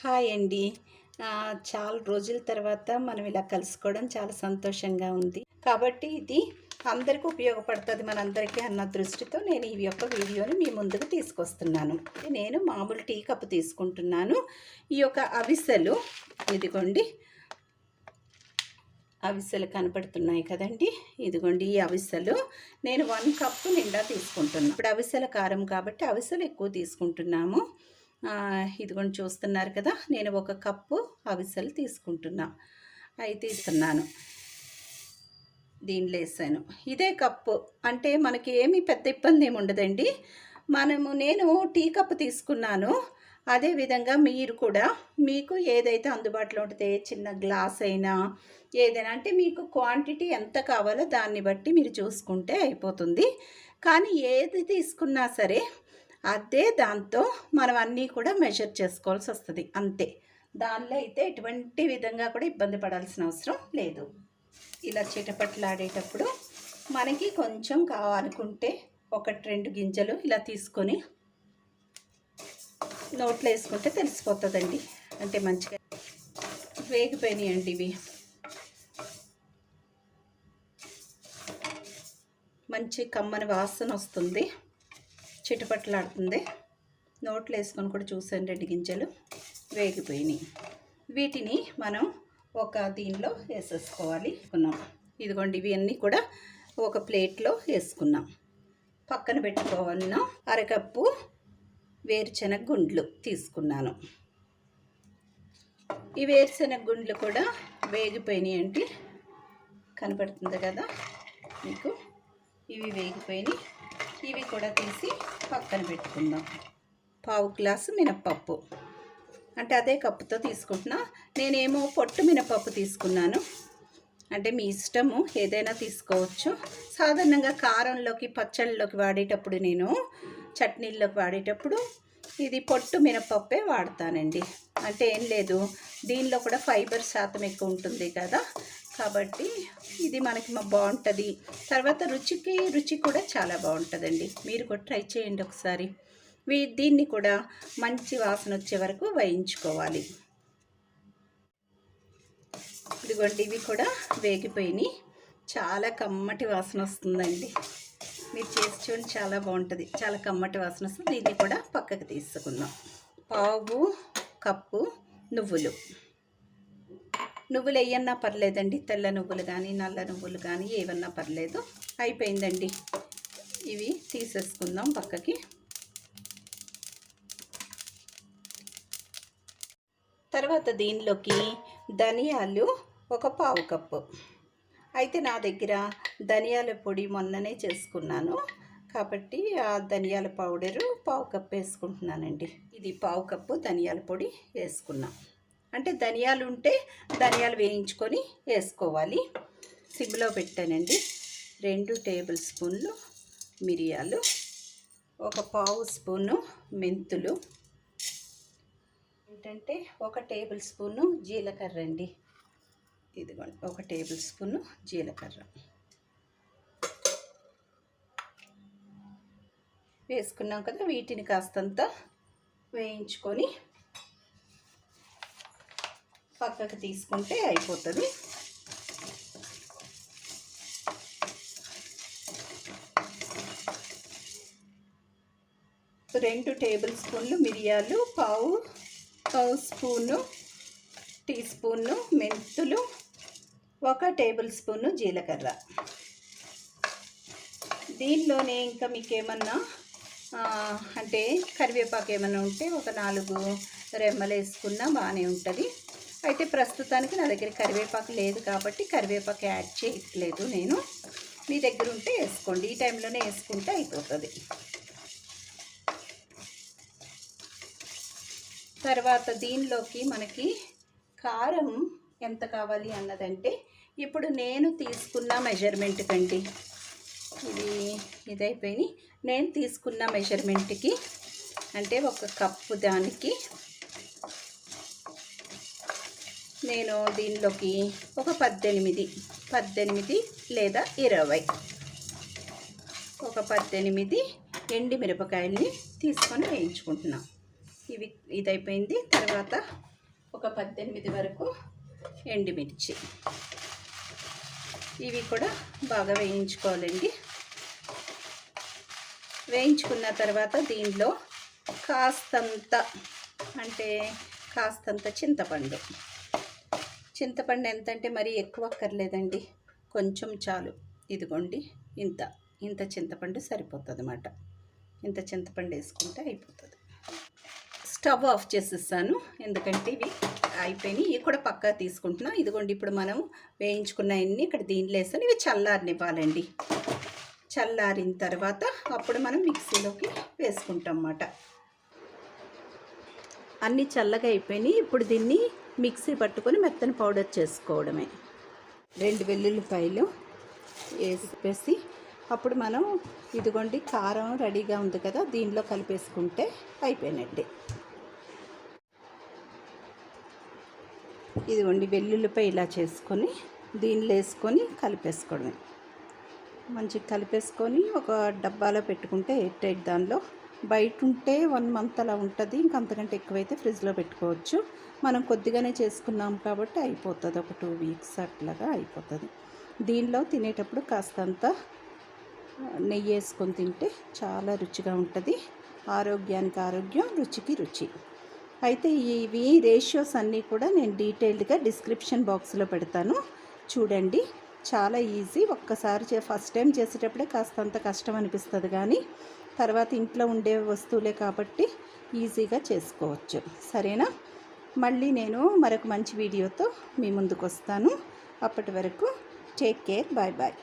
Hi అండి. చాలా రోజుల తర్వాత మనం ఇలా కలుసుకోవడం చాలా సంతోషంగా ఉంది. కాబట్టి ఇది అందరికీ ఉపయోగపడుతుంది మనందరికీ అన్న దృష్టితో నేను ఈ యొక్క వీడియోని మీ ముందుకు తీసుకొస్తున్నాను. నేను మామూలు టీ కప్పు తీసుకుంటున్నాను. ఈ యొక్క అవిసెలు ఇదిగోండి, అవిసెలు కనపడుతున్నాయి కదండి. ఇదిగోండి ఈ అవిసెలు నేను 1 కప్పు నిండా తీసుకుంటున్నాను. ఇప్పుడు అవిసెల కారం కాబట్టి అవిసెలు ఎక్కువ తీసుకుంటున్నాము. ఇదిగోండి చూస్తున్నారు కదా, నేను 1 కప్పు అవిసెలు తీసుకుంటున్నా. అయితే ఇస్తున్నాను, దీనిలో వేసాను. ఇదే కప్పు అంటే మనకి ఏమీ పెద్ద ఇబ్బంది ఏమి ఉండదండి. నేను టీ కప్పు తీసుకున్నాను. అదేవిధంగా మీరు కూడా మీకు ఏదైతే అందుబాటులో ఉంటుందో, చిన్న గ్లాస్ అయినా ఏదైనా, అంటే మీకు క్వాంటిటీ ఎంత కావాలో దాన్ని బట్టి మీరు చూసుకుంటే అయిపోతుంది. కానీ ఏది తీసుకున్నా సరే అదే దాంతో మనం అన్నీ కూడా మెజర్ చేసుకోవాల్సి వస్తుంది అంతే. దానిలో అయితే ఎటువంటి విధంగా కూడా ఇబ్బంది పడాల్సిన అవసరం లేదు. ఇలా చిటపట్లాడేటప్పుడు మనకి కొంచెం కావాలనుకుంటే 1-2 గింజలు ఇలా తీసుకొని నోట్లో వేసుకుంటే తెలిసిపోతుందండి. అంటే మంచిగా వేగిపోయినాయండి ఇవి. మంచి కమ్మని వాసన వస్తుంది, చిటపట్లాడుతుంది. నోట్లో వేసుకొని కూడా చూసాను, 2 గింజలు వేగిపోయినాయి. వీటిని మనం ఒక దీనిలో వేసేసుకోవాలి. ఇదిగోండి ఇవన్నీ కూడా ఒక ప్లేట్లో వేసుకున్నాం. పక్కన పెట్టుకోవాలన్నా 1/2 కప్పు వేరుశనగ గుండ్లు తీసుకున్నాను. ఈ వేరుశనగ గుండ్లు కూడా వేగిపోయినాయండి, కనపడుతుంది కదా మీకు. ఇవి వేగిపోయినాయి. ఇవి కూడా తీసి పక్కన పెట్టుకుందాం. 1/2 గ్లాసు మినప్పప్పు, అంటే అదే కప్పుతో తీసుకుంటున్నా. నేనేమో పొట్టు మినపప్పు తీసుకున్నాను. అంటే మీ ఇష్టము, ఏదైనా తీసుకోవచ్చు. సాధారణంగా కారంలోకి పచ్చళ్ళలోకి వాడేటప్పుడు, నేను చట్నీల్లోకి వాడేటప్పుడు ఇది పొట్టు మినపప్పే వాడతానండి. అంటే ఏం లేదు, దీనిలో కూడా ఫైబర్ శాతం ఎక్కువ ఉంటుంది కదా, కాబట్టి ఇది మనకి బాగుంటుంది. తర్వాత రుచి కూడా చాలా బాగుంటుందండి. మీరు కూడా ట్రై చేయండి ఒకసారి. దీన్ని కూడా మంచి వాసన వచ్చే వరకు వేయించుకోవాలి. ఇదిగోండి ఇవి కూడా వేగిపోయినాయి. చాలా కమ్మటి వాసన వస్తుందండి. మీరు చేసి చూడండి, చాలా బాగుంటుంది, చాలా కమ్మటి వాసన వస్తుంది. దీన్ని కూడా పక్కకు తీసుకుందాం. 1/2 కప్పు నువ్వులు వేయన్నా పర్లేదండి. తెల్ల నువ్వులు కానీ నల్ల నువ్వులు కానీ ఏవన్నా పర్లేదు. అయిపోయిందండి, ఇవి తీసేసుకుందాం పక్కకి. తర్వాత దీనిలోకి ధనియాలు 1/4 కప్పు. అయితే నా దగ్గర ధనియాల పొడి మొన్ననే చేసుకున్నాను కాబట్టి ఆ ధనియాల పౌడరు 1/4 కప్పు వేసుకుంటున్నానండి. ఇది 1/4 కప్పు ధనియాల పొడి వేసుకున్నాం. అంటే ధనియాలు ఉంటే ధనియాలు వేయించుకొని వేసుకోవాలి. సిమ్లో పెట్టానండి. 2 టేబుల్ స్పూన్లు మిరియాలు, 1/4 స్పూను మెంతులు, ఏంటంటే 1 టేబుల్ స్పూను జీలకర్ర అండి. ఇదిగోండి 1 టేబుల్ స్పూను జీలకర్ర వేసుకున్నాం కదా. వీటిని కాస్తంత వేయించుకొని పక్కకు తీసుకుంటే అయిపోతుంది. రెండు టేబుల్ స్పూన్లు మిరియాలు, 1/2 స్పూను టీ స్పూను మెంతులు, 1 టేబుల్ స్పూను జీలకర్ర. దీనిలోనే ఇంకా మీకు ఏమన్నా అంటే కరివేపాకు ఏమన్నా ఉంటే 4 రెమ్మలు వేసుకున్నా బాగానే ఉంటుంది. అయితే ప్రస్తుతానికి నా దగ్గర కరివేపాకు లేదు కాబట్టి కరివేపాకు యాడ్ చేయట్లేదు నేను. మీ దగ్గర ఉంటే వేసుకోండి, ఈ టైంలోనే వేసుకుంటే అయిపోతుంది. తర్వాత దీనిలోకి మనకి కారం ఎంత కావాలి అన్నదంటే, ఇప్పుడు నేను తీసుకున్న మెజర్మెంట్ కండి, ఇదైపోయి నేను తీసుకున్న మెజర్మెంట్కి అంటే 1 కప్పు దానికి నేను దీనిలోకి ఒక 18 లేదా 20, ఒక 18 ఎండి మిరపకాయల్ని తీసుకొని వేయించుకుంటున్నాను. ఇదైపోయింది. తర్వాత ఒక 18 వరకు ఎండుమిర్చి, ఇవి కూడా బాగా వేయించుకోవాలండి. వేయించుకున్న తర్వాత దీనిలో కాస్తంత చింతపండు ఎంతంటే మరీ ఎక్కువ అక్కర్లేదండి, కొంచెం చాలు. ఇదిగోండి ఇంత చింతపండు సరిపోతుంది అన్నమాట. ఇంత చింతపండు వేసుకుంటే అయిపోతుంది. స్టవ్ ఆఫ్ చేసేస్తాను, ఎందుకంటే ఇవి అయిపోయినాయి. ఇవి కూడా పక్కా తీసుకుంటున్నాం. ఇదిగోండి ఇప్పుడు మనం వేయించుకున్నవన్నీ ఇక్కడ దీంట్లో వేస్తాను. ఇవి చల్లారనివ్వాలండి. చల్లారిన తర్వాత అప్పుడు మనం మిక్సీలోకి వేసుకుంటాం అన్నమాట. అన్నీ చల్లగా అయిపోయినాయి. ఇప్పుడు దీన్ని మిక్సీ పట్టుకొని మెత్తని పౌడర్ చేసుకోవడమే. 2 వెల్లుల్లిపాయలు వేసి అప్పుడు మనం ఇదిగోండి కారం రెడీగా ఉంది కదా, దీనిలో కలిపేసుకుంటే అయిపోయినట్టే. ఇదిగోండి వెల్లుల్లిపాయ ఇలా చేసుకొని దీనిలో వేసుకొని కలిపేసుకోవడమే. మంచిగా కలిపేసుకొని ఒక డబ్బాలో పెట్టుకుంటే ఎయిర్ టైట్, దానిలో బయట ఉంటే 1 మంత్ అలా ఉంటుంది. ఇంకంతకంటే ఎక్కువైతే ఫ్రిడ్జ్లో పెట్టుకోవచ్చు. మనం కొద్దిగానే చేసుకున్నాం కాబట్టి అయిపోతుంది, ఒక 2 వీక్స్ అట్లాగా అయిపోతుంది. దీనిలో తినేటప్పుడు కాస్తంత నెయ్యి వేసుకొని తింటే చాలా రుచిగా ఉంటుంది. ఆరోగ్యానికి ఆరోగ్యం, రుచికి రుచి. అయితే ఇవి రేషియోస్ అన్నీ కూడా నేను డీటెయిల్డ్గా డిస్క్రిప్షన్ బాక్స్లో పెడతాను, చూడండి. చాలా ఈజీ. ఒక్కసారి ఫస్ట్ టైం చేసేటప్పుడే కాస్తంత కష్టం అనిపిస్తుంది, కానీ తర్వాత ఇంట్లో ఉండే వస్తువులే కాబట్టి ఈజీగా చేసుకోవచ్చు. సరేనా? మళ్ళీ నేను మరొక మంచి వీడియోతో మీ ముందుకు వస్తాను. అప్పటి వరకు టేక్ కేర్, బాయ్ బాయ్.